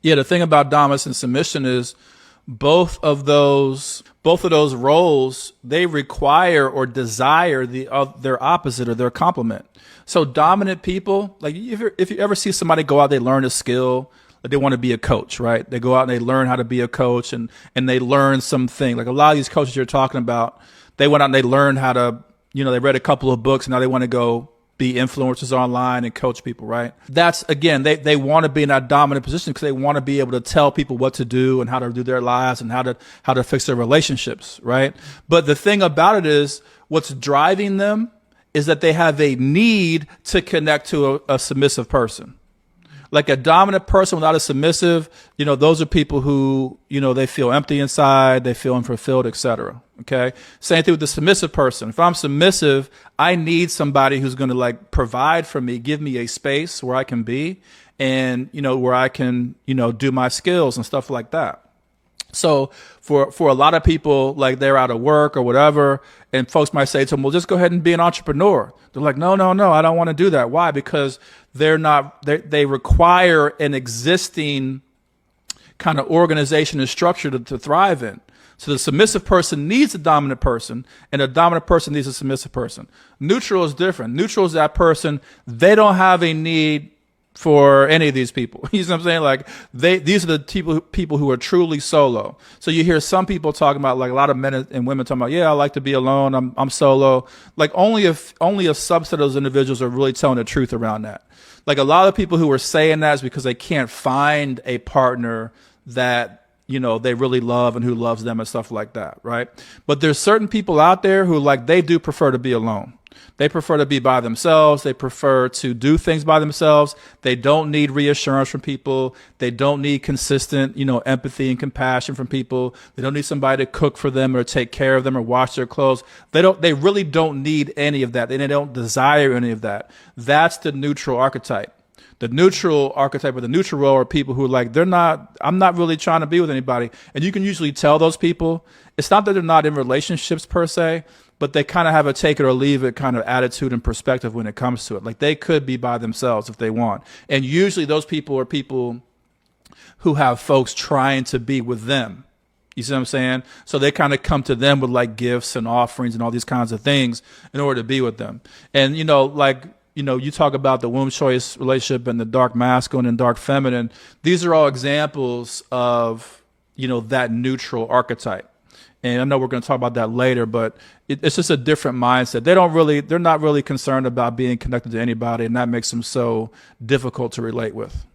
Yeah, the thing about dominance and submission is both of those roles, they require or desire their opposite or their complement. So dominant people, like if you ever see somebody go out, they learn a skill, like they want to be a coach, right? They go out and they learn how to be a coach, and they learn something. Like a lot of these coaches you're talking about, they went out and they learned how to, they read a couple of books and now they want to go be influencers online and coach people, right? That's, again, they want to be in that dominant position because they want to be able to tell people what to do and how to do their lives and how to fix their relationships, right? But the thing about it is, what's driving them is that they have a need to connect to a submissive person. Like a dominant person without a submissive, those are people who, they feel empty inside, they feel unfulfilled, etc. Okay. Same thing with the submissive person. If I'm submissive, I need somebody who's going to like provide for me, give me a space where I can be and, where I can, do my skills and stuff like that. So for a lot of people, like they're out of work or whatever, and folks might say to them, well, just go ahead and be an entrepreneur. They're like, no, I don't want to do that. Why? Because they require an existing kind of organization and structure to thrive in. So the submissive person needs a dominant person, and a dominant person needs a submissive person. Neutral is different. Neutral is that person, they don't have a need for any of these people. You know what I'm saying? Like these are the people who are truly solo. So you hear some people talking about, like a lot of men and women talking about, yeah, I like to be alone. I'm solo. Like only a subset of those individuals are really telling the truth around that. Like a lot of people who are saying that is because they can't find a partner that, they really love and who loves them and stuff like that. Right. But there's certain people out there who they do prefer to be alone. They prefer to be by themselves. They prefer to do things by themselves. They don't need reassurance from people. They don't need consistent, empathy and compassion from people. They don't need somebody to cook for them or take care of them or wash their clothes. They really don't need any of that. They don't desire any of that. That's the neutral archetype. The neutral archetype or the neutral role are people who I'm not really trying to be with anybody. And you can usually tell those people, it's not that they're not in relationships per se, but they kind of have a take it or leave it kind of attitude and perspective when it comes to it. Like they could be by themselves if they want. And usually those people are people who have folks trying to be with them. You see what I'm saying? So they kind of come to them with like gifts and offerings and all these kinds of things in order to be with them. And, you talk about the womb choice relationship and the dark masculine and dark feminine. These are all examples of, that neutral archetype. And I know we're going to talk about that later, but it's just a different mindset. They're not really concerned about being connected to anybody, and that makes them so difficult to relate with.